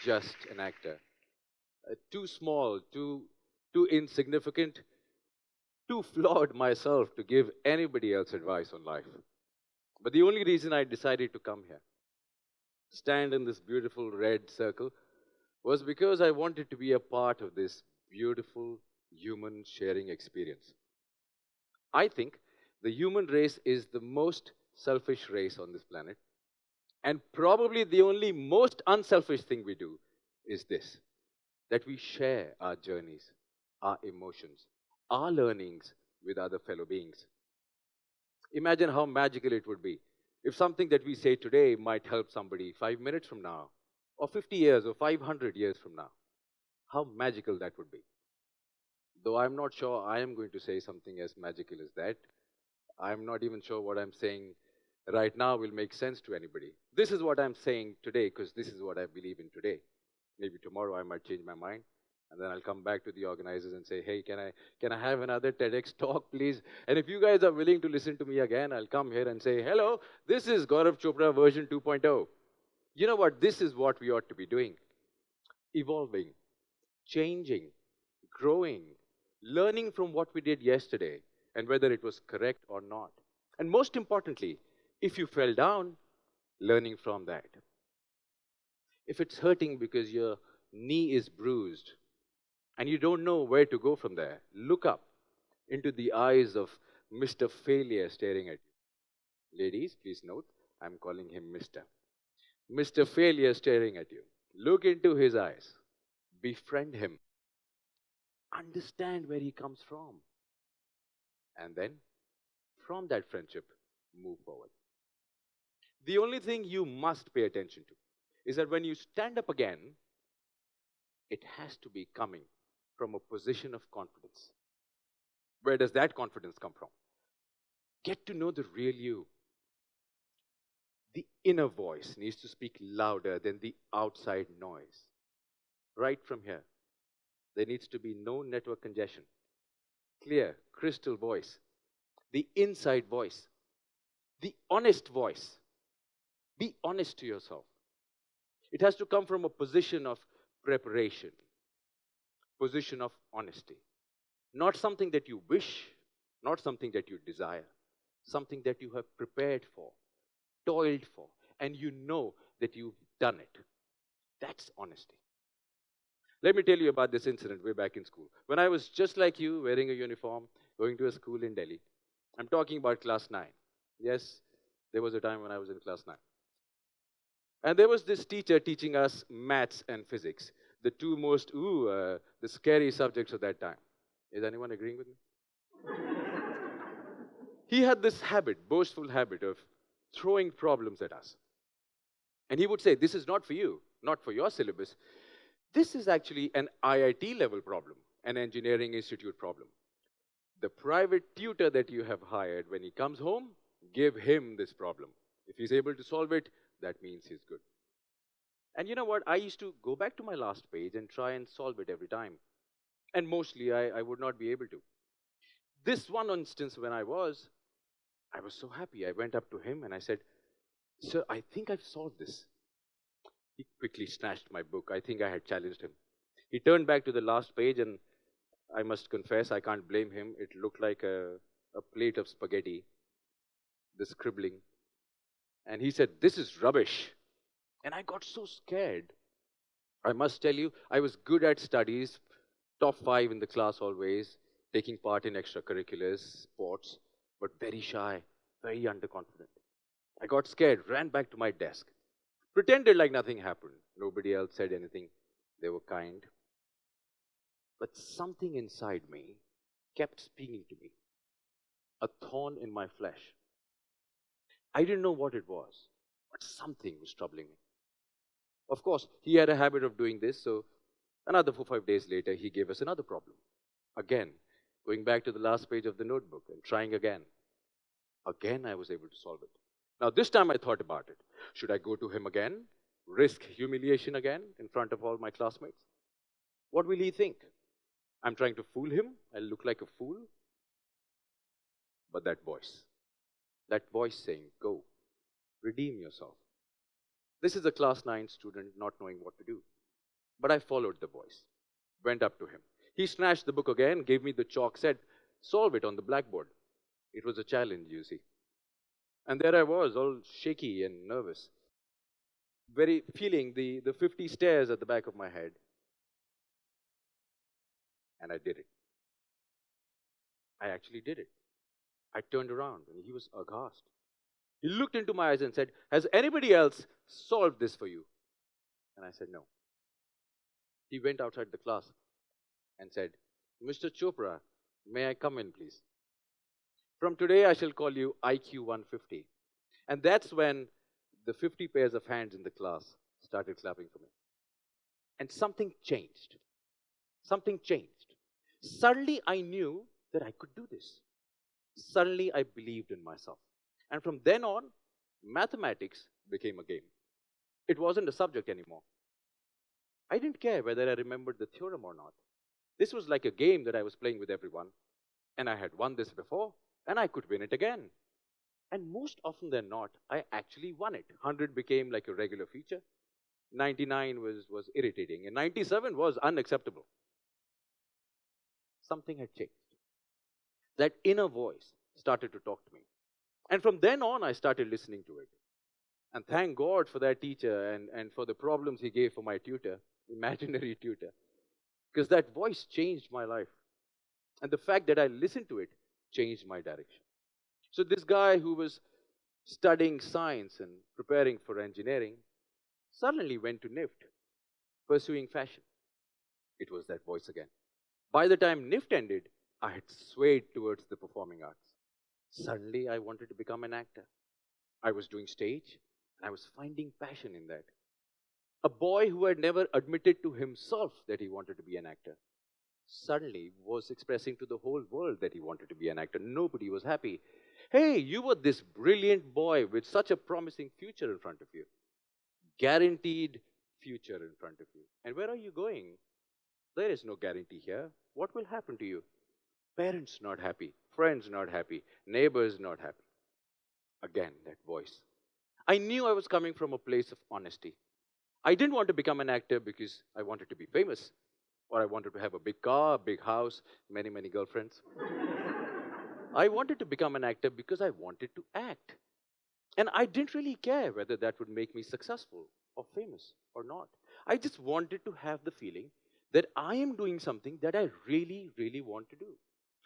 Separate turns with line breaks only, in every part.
just an actor, too small, too insignificant, too flawed myself to give anybody else advice on life. But the only reason I decided to come here, stand in this beautiful red circle, was because I wanted to be a part of this beautiful human sharing experience. I think the human race is the most selfish race on this planet, and probably the only most unselfish thing we do is this, that we share our journeys, our emotions, our learnings with other fellow beings. Imagine how magical it would be if something that we say today might help somebody 5 minutes from now, or 50 years, or 500 years from now. How magical that would be. Though I'm not sure I am going to say something as magical as that. I'm not even sure what I'm saying right now will make sense to anybody. This is what I'm saying today because this is what I believe in today. Maybe tomorrow I might change my mind, and then I'll come back to the organizers and say, hey, can I have another TEDx talk, please? And if you guys are willing to listen to me again, I'll come here and say, hello, this is Gaurav Chopra version 2.0. You know what? This is what we ought to be doing. Evolving, changing, growing, learning from what we did yesterday and whether it was correct or not. And most importantly, if you fell down, learning from that. If it's hurting because your knee is bruised and you don't know where to go from there, look up into the eyes of Mr. Failure staring at you. Ladies, please note, I'm calling him Mr. Mr. Failure staring at you. Look into his eyes. Befriend him. Understand where he comes from. And then, from that friendship, move forward. The only thing you must pay attention to is that when you stand up again, it has to be coming from a position of confidence. Where does that confidence come from? Get to know the real you. The inner voice needs to speak louder than the outside noise. Right from here, there needs to be no network congestion. Clear, crystal voice. The inside voice. The honest voice. Be honest to yourself. It has to come from a position of preparation, position of honesty. Not something that you wish, not something that you desire, something that you have prepared for, toiled for, and you know that you've done it. That's honesty. Let me tell you about this incident way back in school. When I was just like you, wearing a uniform, going to a school in Delhi. I'm talking about class 9. Yes, there was a time when I was in class 9. And there was this teacher teaching us maths and physics, the two most, the scary subjects of that time. Is anyone agreeing with me? He had this habit, boastful habit of throwing problems at us. And he would say, this is not for you, not for your syllabus. This is actually an IIT level problem, an engineering institute problem. The private tutor that you have hired, when he comes home, give him this problem. If he's able to solve it, that means he's good. And you know what? I used to go back to my last page and try and solve it every time. And mostly I would not be able to. This one instance when I was so happy. I went up to him and I said, sir, I think I've solved this. He quickly snatched my book. I think I had challenged him. He turned back to the last page, and I must confess, I can't blame him. It looked like a plate of spaghetti, the scribbling. And he said, this is rubbish. And I got so scared. I must tell you, I was good at studies, top 5 in the class always, taking part in extracurriculars, sports, but very shy, very underconfident. I got scared, ran back to my desk, pretended like nothing happened. Nobody else said anything. They were kind. But something inside me kept speaking to me, a thorn in my flesh. I didn't know what it was, but something was troubling me. Of course, he had a habit of doing this, so another 4-5 days later, he gave us another problem. Again, going back to the last page of the notebook and trying again. Again, I was able to solve it. Now, this time I thought about it. Should I go to him again? Risk humiliation again in front of all my classmates? What will he think? I'm trying to fool him. I'll look like a fool. But that voice saying, go, redeem yourself. This is a class 9 student not knowing what to do. But I followed the voice, went up to him. He snatched the book again, gave me the chalk, said, "Solve it on the blackboard." It was a challenge, you see. And there I was, all shaky and nervous, very feeling the 50 stares at the back of my head. And I did it. I actually did it. I turned around and he was aghast. He looked into my eyes and said, "Has anybody else solved this for you?" And I said, "No." He went outside the class and said, "Mr. Chopra, may I come in, please? From today, I shall call you IQ 150." And that's when the 50 pairs of hands in the class started clapping for me. And something changed. Something changed. Suddenly, I knew that I could do this. Suddenly, I believed in myself. And from then on, mathematics became a game. It wasn't a subject anymore. I didn't care whether I remembered the theorem or not. This was like a game that I was playing with everyone. And I had won this before, and I could win it again. And most often than not, I actually won it. 100 became like a regular feature. 99 was irritating, and 97 was unacceptable. Something had changed. That inner voice started to talk to me. And from then on, I started listening to it. And thank God for that teacher and for the problems he gave for my tutor, imaginary tutor, because that voice changed my life. And the fact that I listened to it changed my direction. So, this guy who was studying science and preparing for engineering suddenly went to NIFT, pursuing fashion. It was that voice again. By the time NIFT ended, I had swayed towards the performing arts. Suddenly, I wanted to become an actor. I was doing stage, and I was finding passion in that. A boy who had never admitted to himself that he wanted to be an actor suddenly was expressing to the whole world that he wanted to be an actor. Nobody was happy. "Hey, you were this brilliant boy with such a promising future in front of you. Guaranteed future in front of you. And where are you going? There is no guarantee here. What will happen to you?" Parents not happy, friends not happy, neighbors not happy. Again, that voice. I knew I was coming from a place of honesty. I didn't want to become an actor because I wanted to be famous or I wanted to have a big car, a big house, many, many girlfriends. I wanted to become an actor because I wanted to act. And I didn't really care whether that would make me successful or famous or not. I just wanted to have the feeling that I am doing something that I really, really want to do.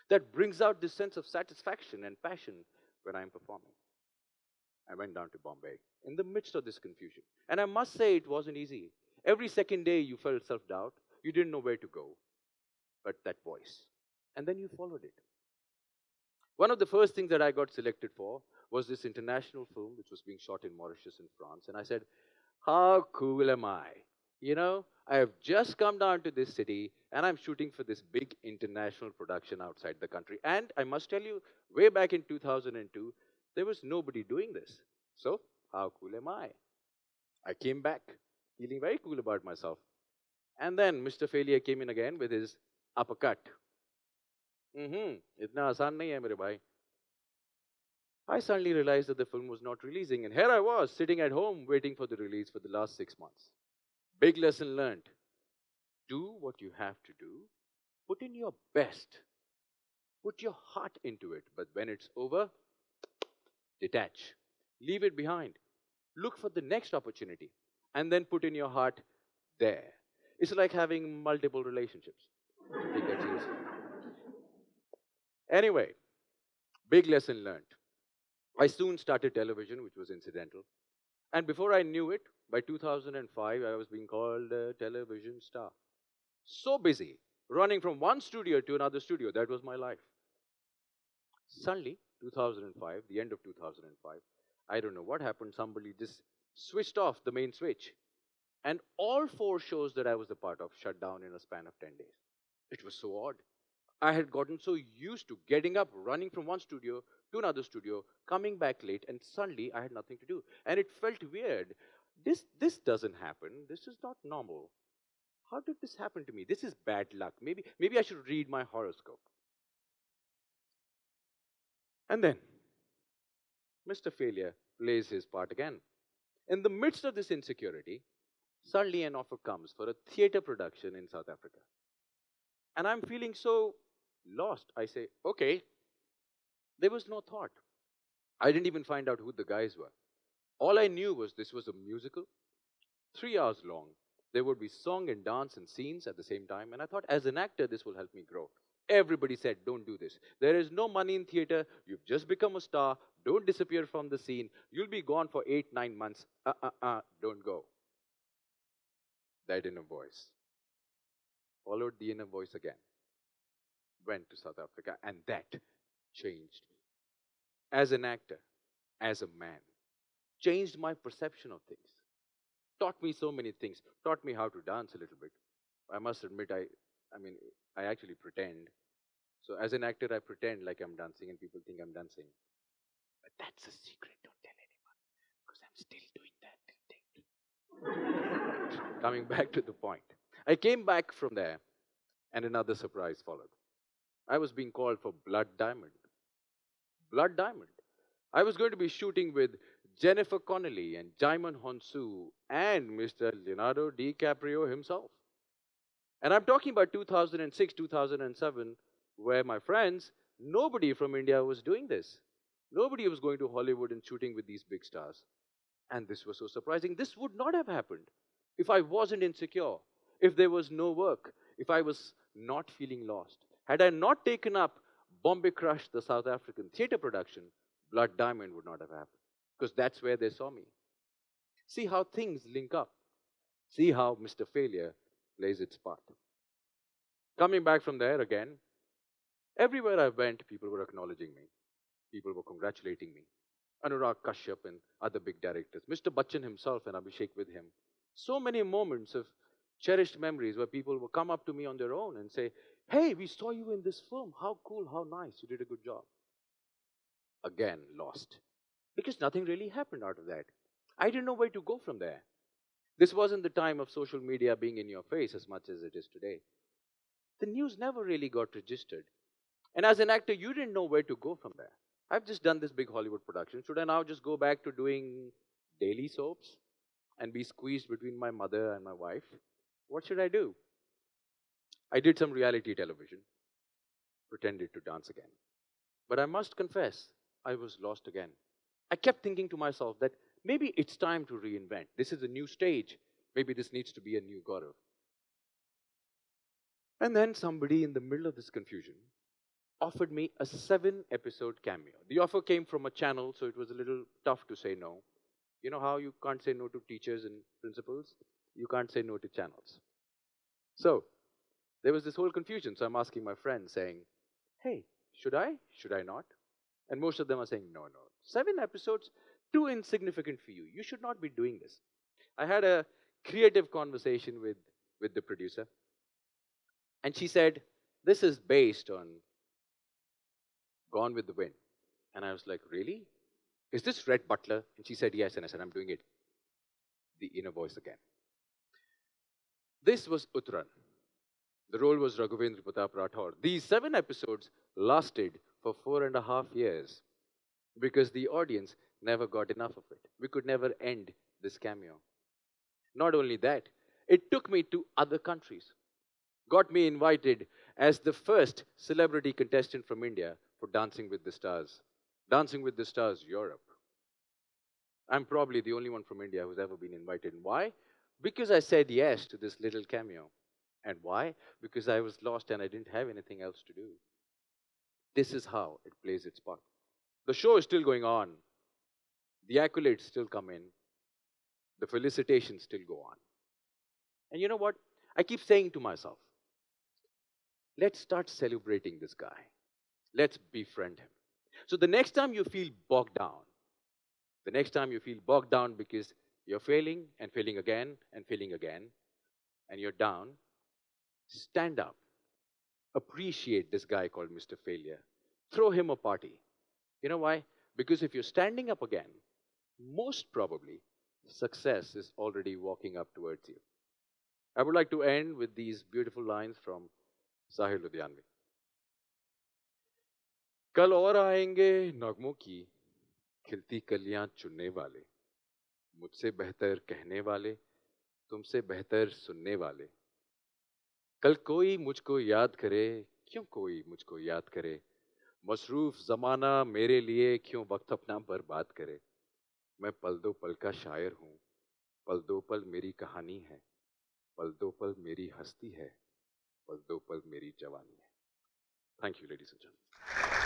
That brings out this sense of satisfaction and passion when I'm performing. I went down to Bombay in the midst of this confusion. And I must say, it wasn't easy. Every second day, you felt self doubt. You didn't know where to go, but that voice. And then you followed it. One of the first things that I got selected for was this international film which was being shot in Mauritius and France. And I said, "How cool am I? I have just come down to this city and I'm shooting for this big international production outside the country. And I must tell you, way back in 2002, there was nobody doing this. So, how cool am I?" I came back feeling very cool about myself. And then Mr. Failure came in again with his uppercut. Itna आसान नहीं है मेरे भाई. I suddenly realized that the film was not releasing, and here I was sitting at home waiting for the release for the last 6 months. Big lesson learned. Do what you have to do, put in your best, put your heart into it, but when it's over, detach. Leave it behind. Look for the next opportunity, and then put in your heart there. It's like having multiple relationships. Take that seriously. Anyway, big lesson learned. I soon started television, which was incidental. And before I knew it, by 2005, I was being called a television star. So busy, running from one studio to another studio. That was my life. Suddenly, 2005, the end of 2005, I don't know what happened. Somebody just switched off the main switch. And all four shows that I was a part of shut down in a span of 10 days. It was so odd. I had gotten so used to getting up, running from one studio to another studio, coming back late, and suddenly I had nothing to do. And it felt weird. This doesn't happen. This is not normal. How did this happen to me? This is bad luck. Maybe I should read my horoscope. And then Mr. Failure plays his part again. In the midst of this insecurity, Suddenly an offer comes for a theater production in South Africa. And I'm feeling so lost. I say, okay, there was no thought. I didn't even find out who the guys were. All I knew was this was a musical, 3 hours long. There would be song and dance and scenes at the same time. And I thought, as an actor, this will help me grow. Everybody said, don't do this. There is no money in theater. You've just become a star. Don't disappear from the scene. You'll be gone for 8, 9 months. Don't go. That inner voice. Followed the inner voice again. Went to South Africa. And that changed me. As an actor, as a man, changed my perception of things. Taught me so many things. Taught me how to dance a little bit. I must admit, I mean, I actually pretend. So as an actor, I pretend like I'm dancing and people think I'm dancing. But that's a secret. Don't tell anyone. Because I'm still doing that till date. Coming back to the point. I came back from there and another surprise followed. I was being called for Blood Diamond. Blood Diamond. I was going to be shooting with Jennifer Connelly and Jaimin Honsu and Mr. Leonardo DiCaprio himself. And I'm talking about 2006, 2007, where my friends, nobody from India was doing this. Nobody was going to Hollywood and shooting with these big stars. And this was so surprising. This would not have happened if I wasn't insecure, if there was no work, if I was not feeling lost. Had I not taken up Bombay Crush, the South African theater production, Blood Diamond would not have happened. Because that's where they saw me. See how things link up. See how Mr. Failure plays its part. Coming back from there again, everywhere I went, people were acknowledging me. People were congratulating me. Anurag Kashyap and other big directors. Mr. Bachchan himself and Abhishek with him. So many moments of cherished memories where people will come up to me on their own and say, hey, we saw you in this film. How cool, how nice. You did a good job. Again, lost. Because nothing really happened out of that. I didn't know where to go from there. This wasn't the time of social media being in your face as much as it is today. The news never really got registered. And as an actor, you didn't know where to go from there. I've just done this big Hollywood production. Should I now just go back to doing daily soaps and be squeezed between my mother and my wife? What should I do? I did some reality television, pretended to dance again. But I must confess, I was lost again. I kept thinking to myself that maybe it's time to reinvent. This is a new stage. Maybe this needs to be a new Gaurav. And then somebody in the middle of this confusion offered me a 7 episode cameo. The offer came from a channel, so it was a little tough to say no. You know how you can't say no to teachers and principals? You can't say no to channels. So there was this whole confusion. So I'm asking my friends, saying, hey, should I? Should I not? And most of them are saying, no, no. 7 episodes, too insignificant for you. You should not be doing this. I had a creative conversation with the producer. And she said, this is based on Gone with the Wind. And I was like, really? Is this Red Butler? And she said, yes. And I said, I'm doing it. The inner voice again. This was Uttaran. The role was Raghavendra Pratap Rathore. These 7 episodes lasted for 4.5 years because the audience never got enough of it. We could never end this cameo. Not only that, it took me to other countries. Got me invited as the first celebrity contestant from India for Dancing with the Stars. Dancing with the Stars, Europe. I'm probably the only one from India who's ever been invited. And why? Because I said yes to this little cameo. And why? Because I was lost and I didn't have anything else to do. This is how it plays its part. The show is still going on. The accolades still come in. The felicitations still go on. And you know what? I keep saying to myself, let's start celebrating this guy. Let's befriend him. So the next time you feel bogged down, the next time you feel bogged down because you're failing and failing again and failing again, and you're down, stand up. Appreciate this guy called Mr. Failure. Throw him a party. You know why? Because if you're standing up again, most probably success is already walking up towards you. I would like to end with these beautiful lines from Sahil Ludhianvi. कल और आएंगे नगमों की खिलती कलियां चुनने वाले मुझसे बेहतर कहने वाले तुमसे बेहतर सुनने वाले। कल कोई मुझको याद करे, क्यों कोई मुझको याद करे। मसरूफ जमाना मेरे लिए क्यों वक्त अपना बर्बाद करे। मैं पल दो पल का शायर हूँ, पल दो पल मेरी कहानी है, पल दो पल मेरी हस्ती है, पल दो पल मेरी जवानी है। Thank you ladies and gentleman.